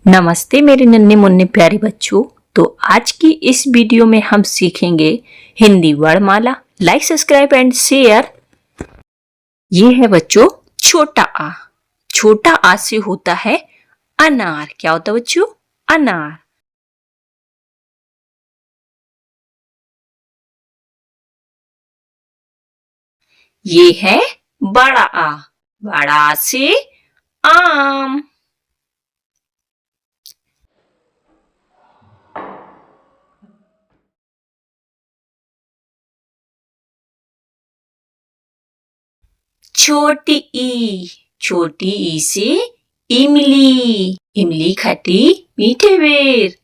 नमस्ते मेरे नन्हे मुन्ने प्यारे बच्चों। तो आज की इस वीडियो में हम सीखेंगे हिंदी वर्णमाला। Like, subscribe and share. ये है बच्चों छोटा आ। छोटा आ से होता है अनार। क्या होता है बच्चों? अनार। ये है बड़ा आ। बड़ा आ से आम। छोटी ई। छोटी ई से इमली। इमली खट्टी मीठे बेर।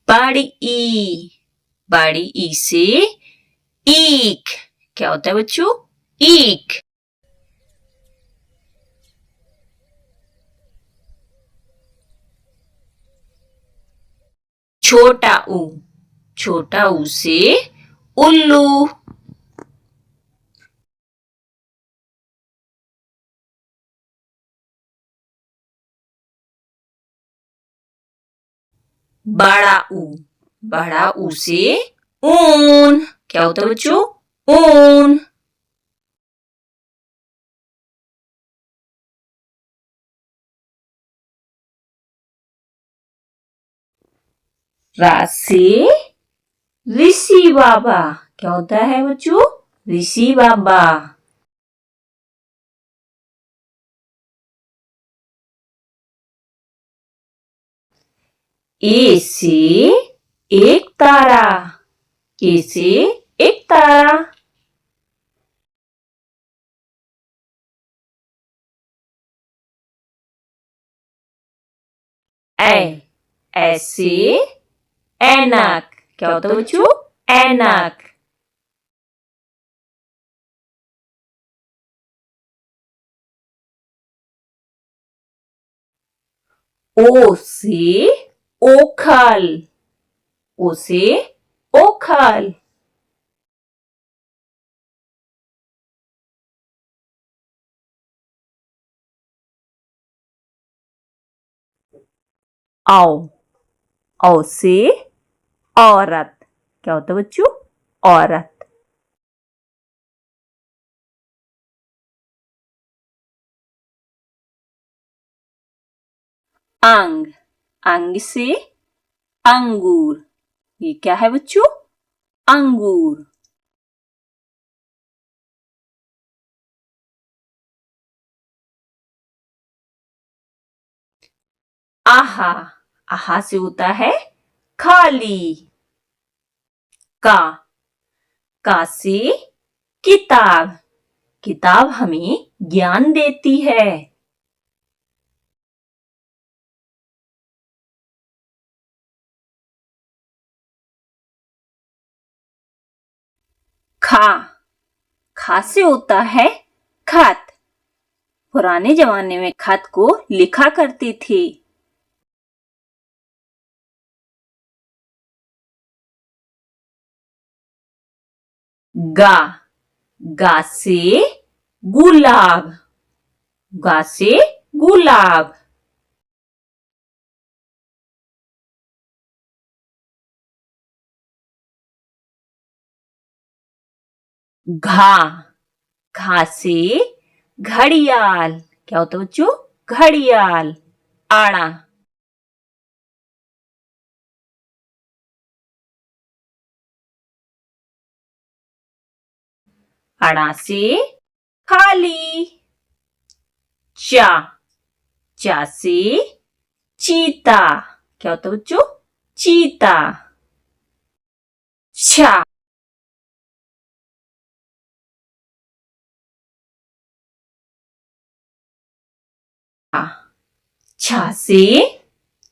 बड़ी ई। बड़ी ई से ईख। क्या होता है बच्चों? ईख। छोटा ऊ। छोटा ऊ से उल्लू। बड़ा ऊ। बड़ा ऊ से ऊन। क्या होता है बच्चों? ऊन। रा से ऋषि बाबा। क्या होता है बच्चों? ऋषि बाबा। ए से एक तारा। ए से एक तारा। ऐ। ऐसे ऐनक। क्या होता है बच्चों? ऐनक। ओ से ओखल। ओ से ओखल। औ। औ से औरत। क्या होता है बच्चों? औरत। अंग। अंग से अंगूर। ये क्या है बच्चों? अंगूर। आहा। आहा से होता है खाली। का। का से किताब। किताब हमें ज्ञान देती है। खा। खा से होता है खत। पुराने जमाने में खत को लिखा करते थे। गा। गा से गुलाब। गा से गुलाब। घा। घा से घड़ियाल। क्या होता है बच्चों? घड़ियाल। आड़ा। अड़ा से खाली। चा। चा से चीता। क्या होता है बच्चों? चीता। छा। छा से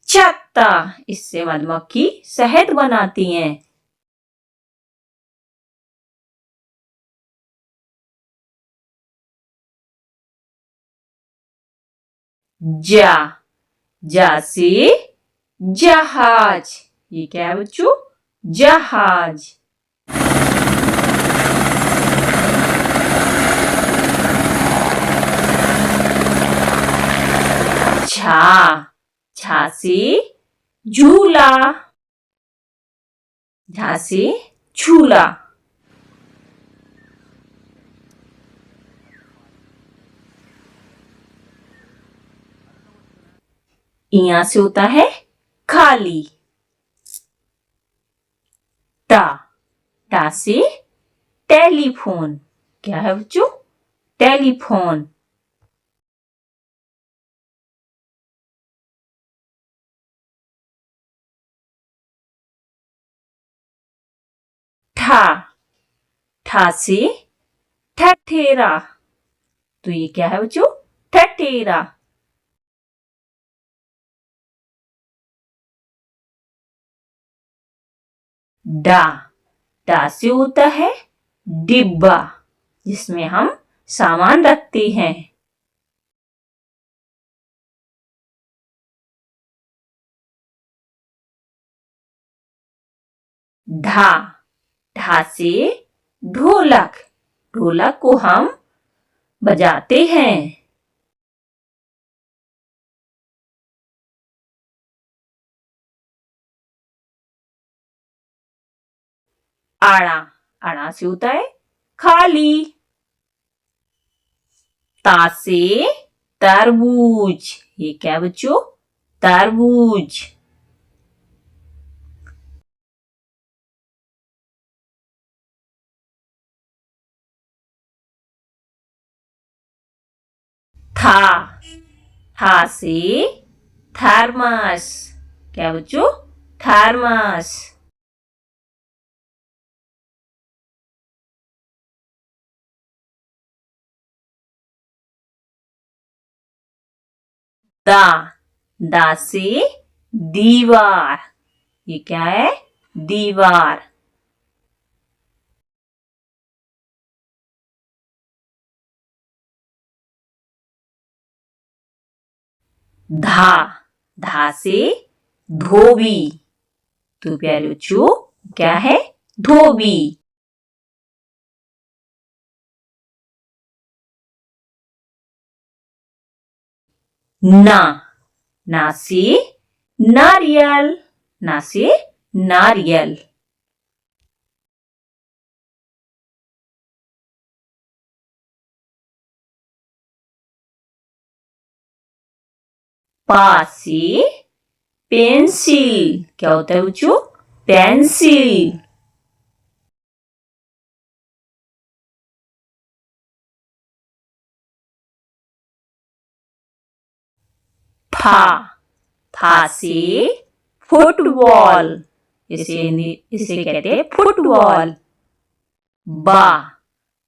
छत्ता। इससे मधुमक्खी शहद बनाती हैं। जा। जा से जहाज। ये क्या है बच्चों? जहाज। झा से झूला, झा से झूला। यहाँ से होता है खाली। टा, टा से टेलीफोन। क्या है बच्चों? टेलीफोन। ठा, ठा से ठठेरा। तो ये क्या है बच्चों? ठठेरा। डा, डा से होता है डिब्बा, जिसमें हम सामान रखते हैं। ढा, ढा से ढोलक। ढोलक को हम बजाते हैं। आड़ा, आड़ा से होता है खाली। ता से तरबूज। ये क्या बच्चों? तरबूज। था, था से थर्मस। क्या बच्चों? थर्मस। दा, दा से दीवार। ये क्या है? दीवार। धा, धा से धोबी। तो प्यारे बच्चों, क्या है? धोबी। ना, ना से नारियल। ना से नारियल। पा से पेंसिल। क्या होता है बच्चों? पेंसिल। फा, फा से फुटबॉल। इसे कहते हैं फुटबॉल। बा,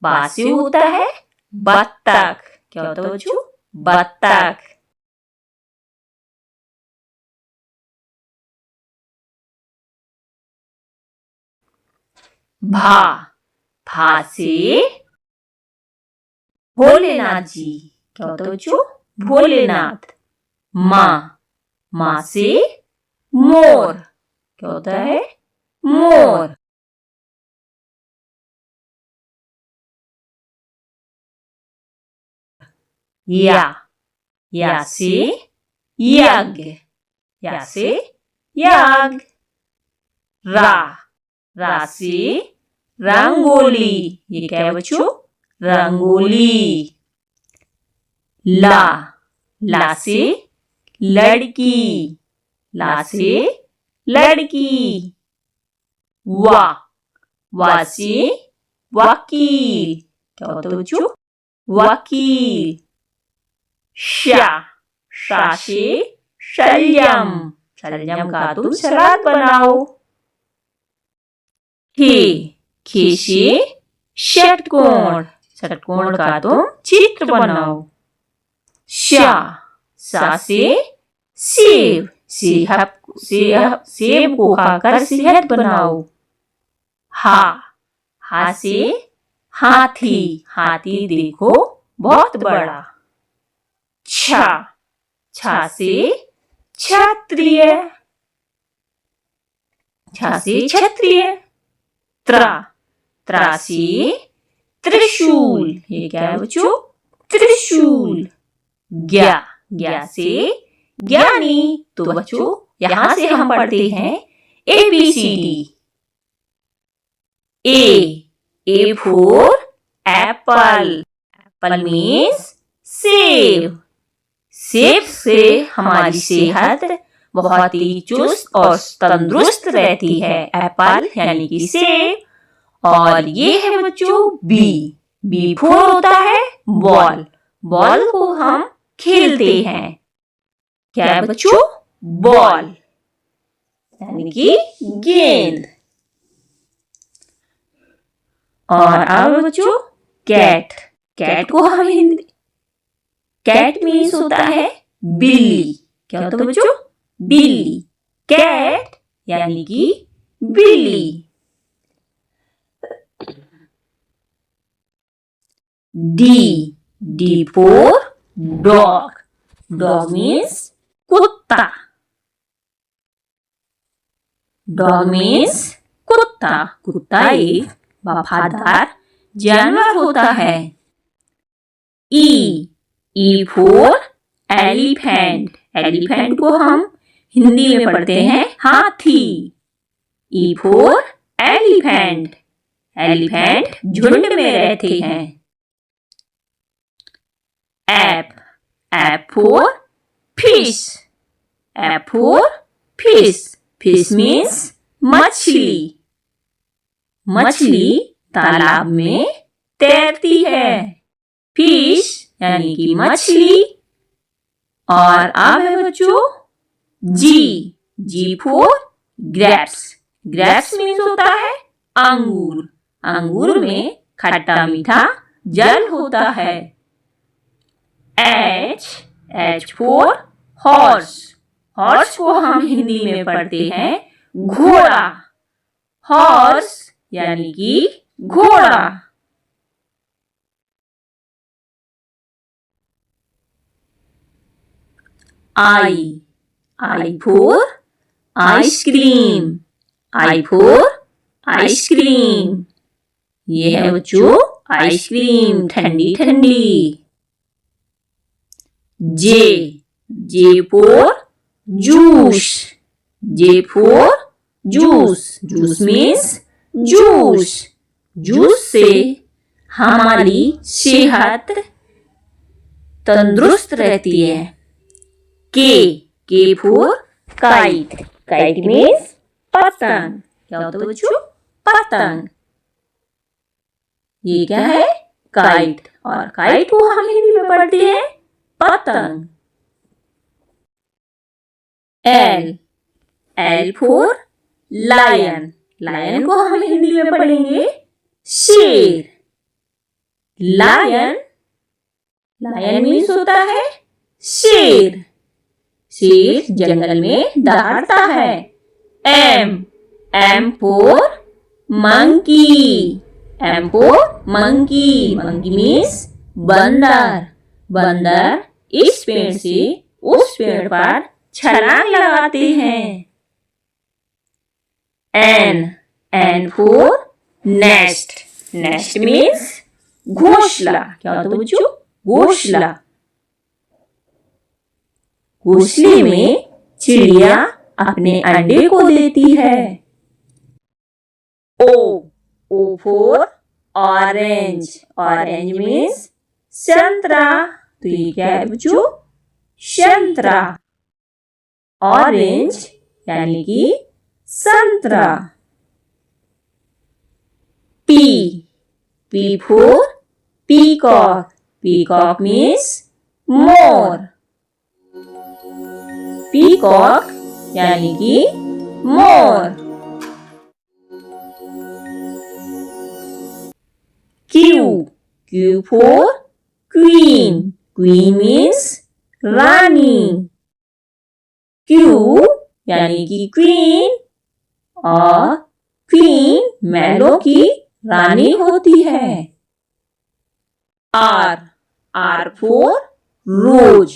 बा से होता है बत्तख। क्या होता है बच्चों? बत्तख। भा, भा से भोलेनाथ जी। क्या होता है बच्चों? भोलेनाथ। माँ, माँ से मोर। क्या होता है? मोर। या, या से यज्ञ। या से याग। रा, रा से रंगोली। ये क्या है बच्चों? रंगोली। ला, ला से लड़की। ला से लड़की। वा, वा से वकील। क्या होता है बच्चों? वकील। शा, शा से शलजम। शलजम का तुम सलाद बनाओ। खे, खे से षटकोण। षटकोण का तुम चित्र बनाओ। शा, सा से सेब। सेब को खाकर सेहत बनाओ। हा, हा से हाथी। हाथी देखो बहुत बड़ा। छा, छा से क्षत्रिय। छा से क्षत्रिय। त्रा, त्रा से त्रिशूल। ये क्या है बच्चों? त्रिशूल। ज्ञा, ज्ञा से ज्ञानी। तो बच्चों यहाँ से हम पढ़ते हैं ABCD। A for apple. Apple means सेब। सेब से हमारी सेहत बहुत ही चुस्त और तंदुरुस्त रहती है। एप्पल यानी कि सेब। और ये है बच्चों बी फोर होता है बॉल। बॉल को हम खेलते हैं। क्या है बच्चों? बॉल यानी कि गेंद। और अब बच्चों कैट। कैट को हम हिंदी कैट मीन्स होता है बिल्ली। क्या होता है बच्चों? बिल्ली। कैट यानी कि बिल्ली। D for dog. Dog means कुत्ता। डॉग मीन्स कुत्ता। कुत्ता एक वफादार जानवर होता है। E for elephant. एलिफेंट को हम हिंदी में पढ़ते हैं हाथी। E for elephant. एलिफेंट झुंड में रहते हैं। App for fish. App for fish. Fish means मछली। मछली तालाब में तैरती है। फिश यानी कि मछली। और अब है बच्चों जी फॉर ग्रेप्स। ग्रेप्स मीन्स होता है अंगूर। अंगूर में खट्टा मीठा जल होता है। H for horse. हॉर्स को हम हिंदी में पढ़ते हैं घोड़ा। हॉर्स यानी कि घोड़ा। I for ice cream. I for ice cream. ये है बच्चों आइसक्रीम ठंडी ठंडी। J for juice. J for juice. Juice means juice. Juice से हमारी सेहत तंदुरुस्त रहती है। के फॉर काइट। काइट मीन्स पतंग। क्या होता है बच्चों? पतंग। ये क्या है? काइट। और काइट को हम हिंदी में पढ़ते हैं पतंग। L for lion. लायन को हम हिंदी में पढ़ेंगे शेर। लायन मीन्स होता है शेर। शेर जंगल में दहाड़ता है। M for monkey. M for monkey. Monkey means बंदर। बंदर इस पेड़ से उस पेड़ पर छलांग लगाते हैं। N for nest. Nest means घोंसला। क्या होता है बच्चों? घोंसला। घोंसले में चिड़िया अपने अंडे को देती है। O for orange. Orange means संतरा। तो ये क्या है बच्चों? संतरा। ऑरेंज यानी कि संतरा। P for peacock. Peacock means मोर। पीकॉक यानी कि मोर। Q for queen. Queen means रानी। क्यू यानी कि क्वीन। और क्वीन मेलों की रानी होती है। R for rose.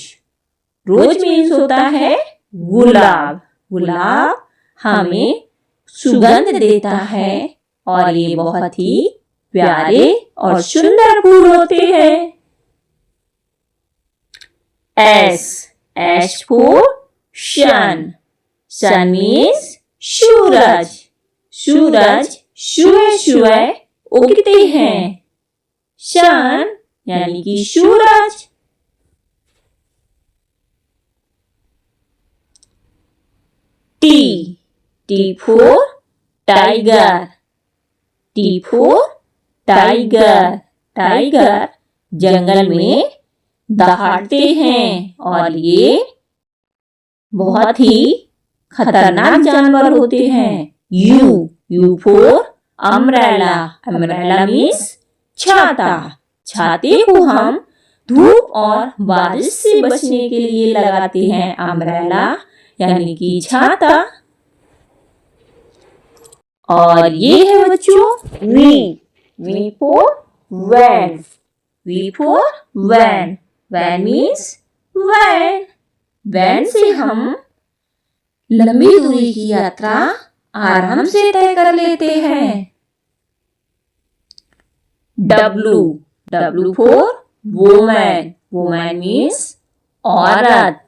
Rose means होता है गुलाब। गुलाब हमें सुगंध देता है और ये बहुत ही प्यारे और सुंदर फूल होते हैं। S for sun. Sun means सूरज. सूरज सुबह सुबह उगते हैं. sun यानी कि सूरज. T. T for tiger. T for tiger. Tiger जंगल में दहाड़ते हैं और ये बहुत ही खतरनाक जानवर होते हैं. U for umbrella. Umbrella means छाता. छाते को हम धूप और बारिश से बचने के लिए लगाते हैं. अम्ब्रेला यानी कि छाता. और ये है बच्चों V for van. V for van. Van means van. Van से हम लंबी दूरी की यात्रा आराम से तय कर लेते हैं. W for woman. Woman means औरत.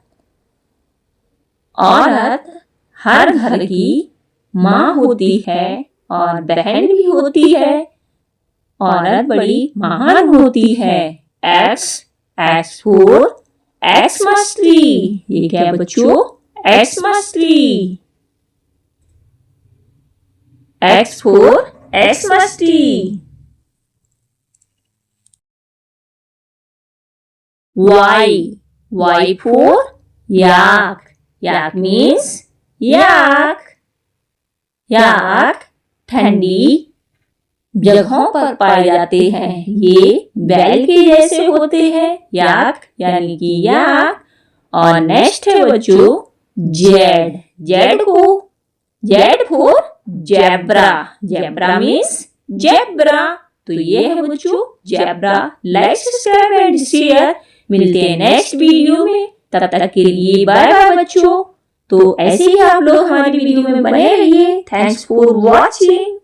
औरत हर घर की माँ होती है और बहन भी होती है. औरत बड़ी महान होती है. X for Xmas tree. ये क्या है बच्चों? Xmas tree. X for Xmas tree. Y for yak. Yak means yak. yak ठंडी जगहों पर पाए जाते हैं. ये बैल के जैसे होते हैं. याक यानी कि याक. और नेक्स्ट है बच्चों Z for zebra. Zebra means zebra. तो ये है बच्चों zebra. Like subscribe and share. मिलते हैं नेक्स्ट वीडियो में. तब तक के लिए बाय बाय बच्चों. तो ऐसे ही आप लोग हमारी वीडियो में बने रहिए. Thanks for watching.